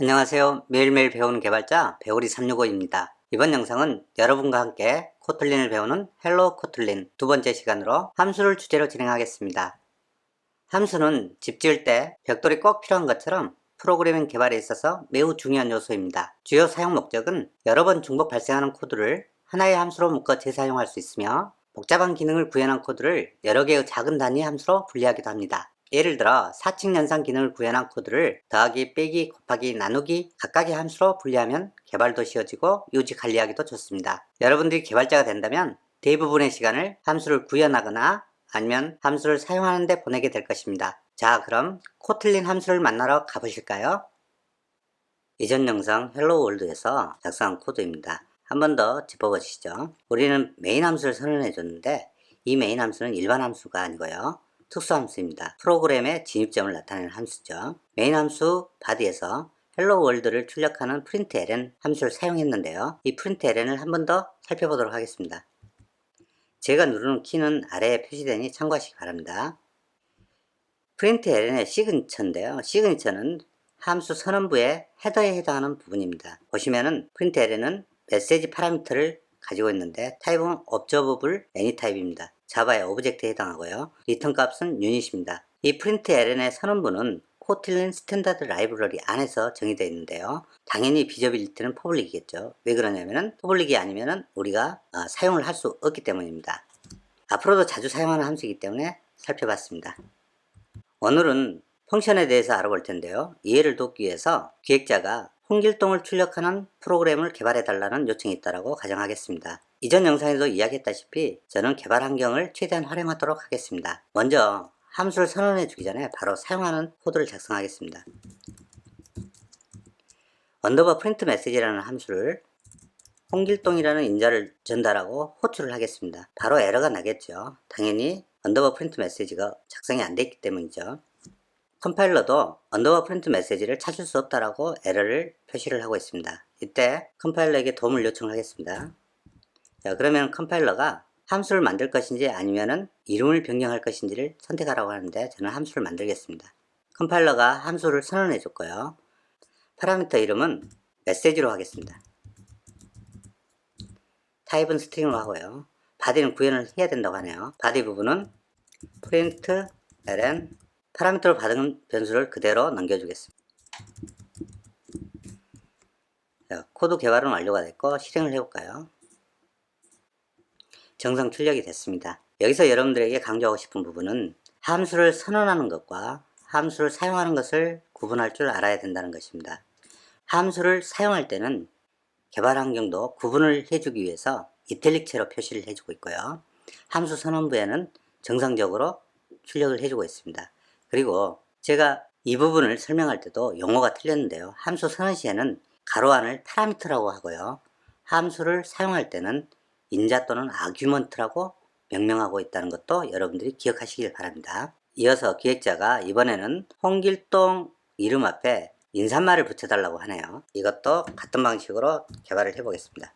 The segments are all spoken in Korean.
안녕하세요. 매일매일 배우는 개발자 배우리365입니다. 이번 영상은 여러분과 함께 코틀린을 배우는 헬로 코틀린 두 번째 시간으로 함수를 주제로 진행하겠습니다. 함수는 집 지을 때 벽돌이 꼭 필요한 것처럼 프로그래밍 개발에 있어서 매우 중요한 요소입니다. 주요 사용 목적은 여러 번 중복 발생하는 코드를 하나의 함수로 묶어 재사용할 수 있으며 복잡한 기능을 구현한 코드를 여러 개의 작은 단위 함수로 분리하기도 합니다. 예를 들어 4층 연산 기능을 구현한 코드를 더하기, 빼기, 곱하기, 나누기 각각의 함수로 분리하면 개발도 쉬워지고 유지 관리하기도 좋습니다. 여러분들이 개발자가 된다면 대부분의 시간을 함수를 구현하거나 아니면 함수를 사용하는 데 보내게 될 것입니다. 자, 그럼 코틀린 함수를 만나러 가보실까요? 이전 영상 헬로 월드에서 작성한 코드입니다. 한 번 더 짚어보시죠. 우리는 메인 함수를 선언해 줬는데 이 메인 함수는 일반 함수가 아니고요. 특수함수입니다. 프로그램의 진입점을 나타내는 함수죠. 메인 함수 바디에서 헬로 월드를 출력하는 println 함수를 사용했는데요. 이 println을 한 번 더 살펴보도록 하겠습니다. 제가 누르는 키는 아래에 표시되니 참고하시기 바랍니다. println의 시그니처인데요. 시그니처는 함수 선언부의 헤더에 해당하는 부분입니다. 보시면은 println은 메시지 파라미터를 가지고 있는데 타입은 observable anytype입니다. 자바의 오브젝트에 해당하고요. 리턴 값은 유닛입니다. 이 println의 선언부는 코틀린 스탠다드 라이브러리 안에서 정의되어 있는데요. 당연히 비저빌리티는 퍼블릭이겠죠. 왜 그러냐면은 퍼블릭이 아니면은 우리가 사용을 할 수 없기 때문입니다. 앞으로도 자주 사용하는 함수이기 때문에 살펴봤습니다. 오늘은 펑션에 대해서 알아볼 텐데요. 이해를 돕기 위해서 기획자가 홍길동을 출력하는 프로그램을 개발해 달라는 요청이 있다고 가정하겠습니다. 이전 영상에도 이야기했다시피 저는 개발 환경을 최대한 활용하도록 하겠습니다. 먼저 함수를 선언해 주기 전에 바로 사용하는 코드를 작성하겠습니다. 언더바 프린트 메시지라는 함수를 홍길동이라는 인자를 전달하고 호출을 하겠습니다. 바로 에러가 나겠죠. 당연히 언더바 프린트 메시지가 작성이 안 됐기 때문이죠. 컴파일러도 언더바 프린트 메시지를 찾을 수 없다라고 에러를 표시를 하고 있습니다. 이때 컴파일러에게 도움을 요청하겠습니다. 자, 그러면 컴파일러가 함수를 만들 것인지 아니면은 이름을 변경할 것인지를 선택하라고 하는데 저는 함수를 만들겠습니다. 컴파일러가 함수를 선언해 줬고요. 파라미터 이름은 메시지로 하겠습니다. 타입은 스트링으로 하고요. 바디는 구현을 해야 된다고 하네요. 바디 부분은 println 파라미터로 받은 변수를 그대로 넘겨주겠습니다. 자, 코드 개발은 완료가 됐고 실행을 해볼까요? 정상 출력이 됐습니다. 여기서 여러분들에게 강조하고 싶은 부분은 함수를 선언하는 것과 함수를 사용하는 것을 구분할 줄 알아야 된다는 것입니다. 함수를 사용할 때는 개발 환경도 구분을 해주기 위해서 이탈릭체로 표시를 해주고 있고요. 함수 선언부에는 정상적으로 출력을 해주고 있습니다. 그리고 제가 이 부분을 설명할 때도 용어가 틀렸는데요. 함수 선언 시에는 가로 안을 파라미터라고 하고요. 함수를 사용할 때는 인자 또는 아규먼트라고 명명하고 있다는 것도 여러분들이 기억하시길 바랍니다. 이어서 기획자가 이번에는 홍길동 이름 앞에 인사말을 붙여달라고 하네요. 이것도 같은 방식으로 개발을 해보겠습니다.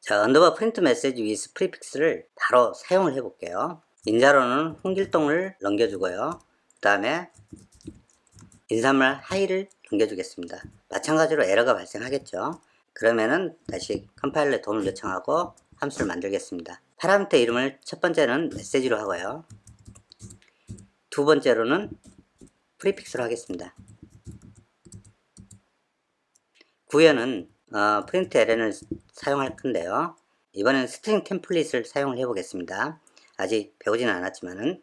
자, 언더바 프린트 메시지 위스 프리픽스를 바로 사용을 해볼게요. 인자로는 홍길동을 넘겨주고요. 그 다음에 인사말 하이를 넘겨주겠습니다. 마찬가지로 에러가 발생하겠죠. 그러면은 다시 컴파일러에 도움을 요청하고 함수를 만들겠습니다. 파라미터 이름을 첫 번째는 메시지로 하고요. 두 번째로는 프리픽스로 하겠습니다. 구현은 println을 사용할 건데요. 이번엔 스트링 템플릿을 사용을 해 보겠습니다. 아직 배우지는 않았지만은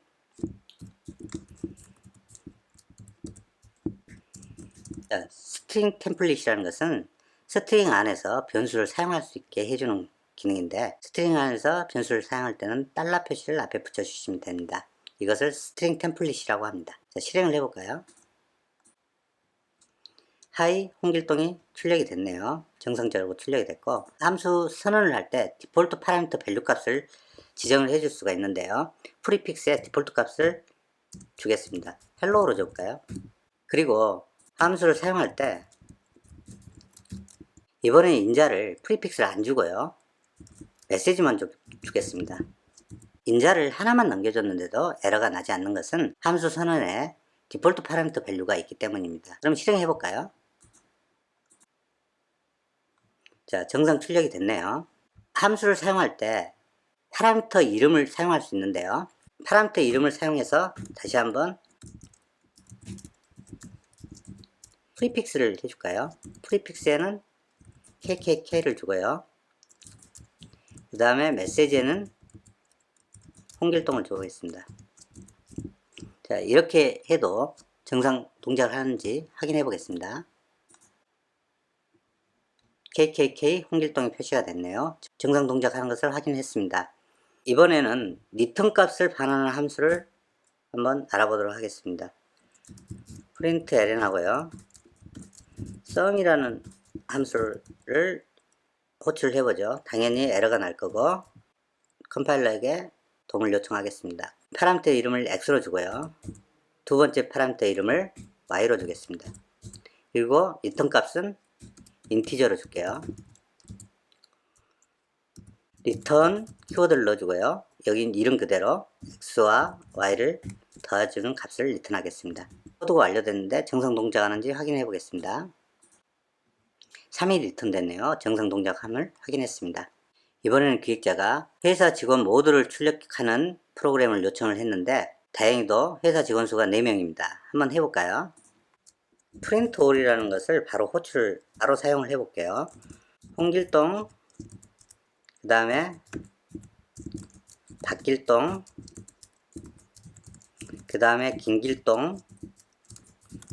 스트링 템플릿이라는 것은 스트링 안에서 변수를 사용할 수 있게 해주는 기능인데 스트링 안에서 변수를 사용할 때는 달러 표시를 앞에 붙여주시면 됩니다. 이것을 스트링 템플릿이라고 합니다. 자, 실행을 해볼까요? 하이 홍길동이 출력이 됐네요. 정상적으로 출력이 됐고 함수 선언을 할 때 디폴트 파라미터 밸류 값을 지정을 해줄 수가 있는데요. 프리픽스에 디폴트 값을 주겠습니다. 헬로우로 줘볼까요? 그리고 함수를 사용할 때 이번엔 인자를 프리픽스를 안 주고요. 메시지만 주겠습니다. 인자를 하나만 넘겨줬는데도 에러가 나지 않는 것은 함수 선언에 디폴트 파라미터 밸류가 있기 때문입니다. 그럼 실행해 볼까요? 자, 정상 출력이 됐네요. 함수를 사용할 때 파라미터 이름을 사용할 수 있는데요. 파라미터 이름을 사용해서 다시 한번 프리픽스를 해줄까요? 프리픽스에는 KKK를 주고요. 그 다음에 메시지에는 홍길동을 주겠습니다. 자, 이렇게 해도 정상 동작을 하는지 확인해 보겠습니다. KKK 홍길동이 표시가 됐네요. 정상 동작하는 것을 확인했습니다. 이번에는 리턴 값을 반환하는 함수를 한번 알아보도록 하겠습니다. 프린트 ln 하고요. sum이라는 함수를 호출을 해보죠. 당연히 에러가 날 거고 컴파일러에게 도움을 요청하겠습니다. 파라미터 이름을 x로 주고요. 두 번째 파라미터 이름을 y로 주겠습니다. 그리고 리턴 값은 인티저로 줄게요. 리턴 키워드를 넣어주고요. 여긴 이름 그대로 x와 y를 더해주는 값을 리턴하겠습니다. 코드가 완료됐는데 정상 동작하는지 확인해 보겠습니다. 3이 리턴됐네요. 정상 동작함을 확인했습니다. 이번에는 기획자가 회사 직원 모두를 출력하는 프로그램을 요청을 했는데 다행히도 회사 직원 수가 4명입니다. 한번 해볼까요? 프린트 all이라는 것을 바로 바로 사용을 해볼게요. 홍길동, 그 다음에 박길동, 그 다음에 김길동,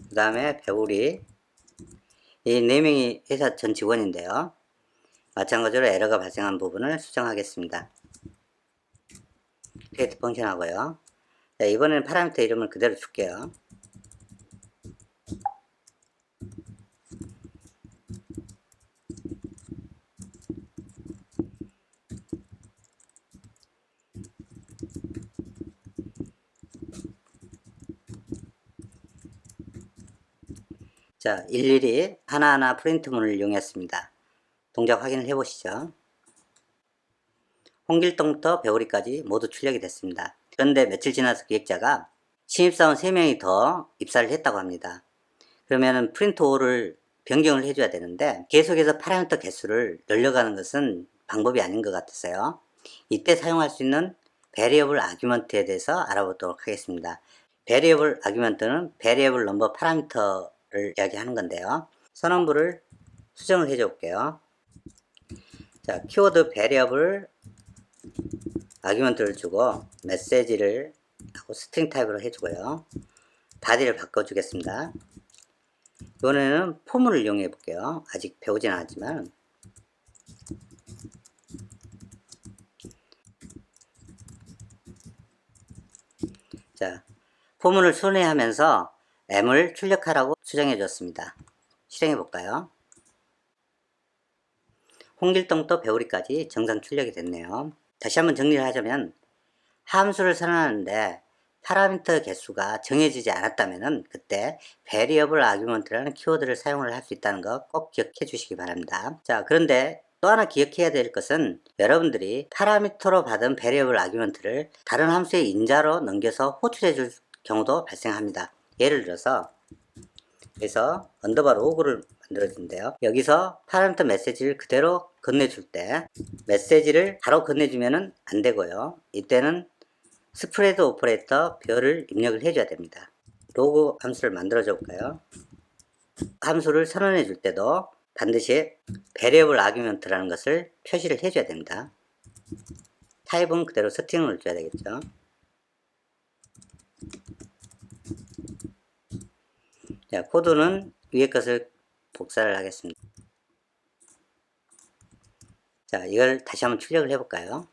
그 다음에 배우리, 이 4명이 회사 전 직원인데요. 마찬가지로 에러가 발생한 부분을 수정하겠습니다. create 펑션 하고요. 자, 이번에는 파라미터 이름을 그대로 줄게요. 자, 일일이 하나하나 프린트문을 이용했습니다. 동작 확인을 해보시죠. 홍길동부터 배우리까지 모두 출력이 됐습니다. 그런데 며칠 지나서 기획자가 신입사원 3명이 더 입사를 했다고 합니다. 그러면 프린트 all을 변경을 해줘야 되는데 계속해서 파라미터 개수를 늘려가는 것은 방법이 아닌 것 같았어요. 이때 사용할 수 있는 variable argument에 대해서 알아보도록 하겠습니다. variable argument는 variable number 파라미터를 이야기하는 건데요. 선언부를 수정을 해줘 볼게요. 자, 키워드 variable argument를 주고 메시지를 하고 스트링 타입으로 해주고요. body를 바꿔주겠습니다. 이번에는 포문을 이용해 볼게요. 아직 배우진 않았지만 자, 포문을 순회하면서 m을 출력하라고 수정해 줬습니다. 실행해 볼까요? 홍길동부터 배우리까지 정상 출력이 됐네요. 다시 한번 정리를 하자면 함수를 선언하는데 파라미터 개수가 정해지지 않았다면 그때 variable argument라는 키워드를 사용을 할 수 있다는 거 꼭 기억해 주시기 바랍니다. 자, 그런데 또 하나 기억해야 될 것은 여러분들이 파라미터로 받은 variable argument를 다른 함수의 인자로 넘겨서 호출해 줄 경우도 발생합니다. 예를 들어서 여기서 언더바 로그를 만들어준대요. 여기서 파라미터 메시지를 그대로 건네줄 때 메시지를 바로 건네주면 안 되고요. 이때는 스프레드 오퍼레이터 별을 입력을 해줘야 됩니다. 로그 함수를 만들어줘 볼까요? 함수를 선언해 줄 때도 반드시 variable argument라는 것을 표시를 해줘야 됩니다. 타입은 그대로 스트링을 줘야 되겠죠. 자, 코드는 위에 것을 복사를 하겠습니다. 자, 이걸 다시 한번 출력을 해볼까요?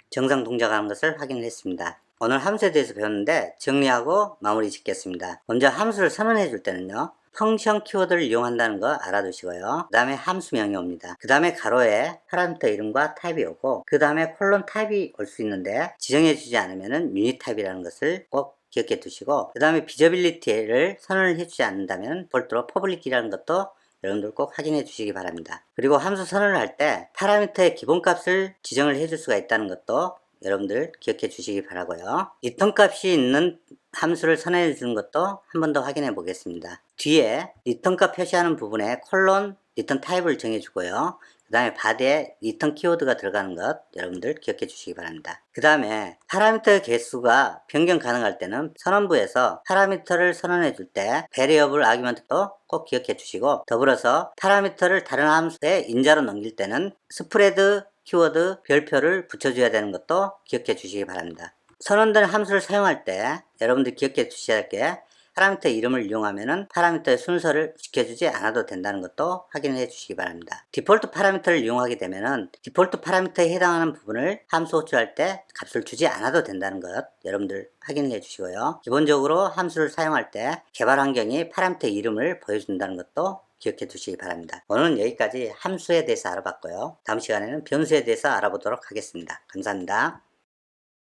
정상 동작하는 것을 확인했습니다. 오늘 함수에 대해서 배웠는데 정리하고 마무리 짓겠습니다. 먼저 함수를 선언해 줄 때는요, 펑션 키워드를 이용한다는 거 알아두시고요. 그 다음에 함수명이 옵니다. 그 다음에 가로에 파라미터 이름과 타입이 오고 그 다음에 콜론 타입이 올 수 있는데 지정해 주지 않으면 유닛 타입이라는 것을 꼭 기억해 두시고 그 다음에 비저빌리티를 선언을 해주지 않는다면 별도로 퍼블릭이라는 것도 여러분들 꼭 확인해 주시기 바랍니다. 그리고 함수 선언을 할 때 파라미터의 기본값을 지정을 해줄 수가 있다는 것도 여러분들 기억해 주시기 바라고요. 리턴 값이 있는 함수를 선언해 주는 것도 한 번 더 확인해 보겠습니다. 뒤에 리턴 값 표시하는 부분에 콜론 리턴 타입을 정해 주고요. 그 다음에 바디에 리턴 키워드가 들어가는 것 여러분들 기억해 주시기 바랍니다. 그 다음에 파라미터 개수가 변경 가능할 때는 선언부에서 파라미터를 선언해 줄 때 베리어블 아규먼트도 꼭 기억해 주시고, 더불어서 파라미터를 다른 함수에 인자로 넘길 때는 스프레드 키워드 별표를 붙여줘야 되는 것도 기억해 주시기 바랍니다. 선언된 함수를 사용할 때 여러분들 기억해 주셔야 할 게, 파라미터 이름을 이용하면은 파라미터의 순서를 지켜주지 않아도 된다는 것도 확인해 주시기 바랍니다. 디폴트 파라미터를 이용하게 되면은 디폴트 파라미터에 해당하는 부분을 함수 호출할 때 값을 주지 않아도 된다는 것 여러분들 확인해 주시고요. 기본적으로 함수를 사용할 때 개발 환경이 파라미터 이름을 보여준다는 것도 기억해 두시기 바랍니다. 오늘은 여기까지 함수에 대해서 알아봤고요. 다음 시간에는 변수에 대해서 알아보도록 하겠습니다. 감사합니다.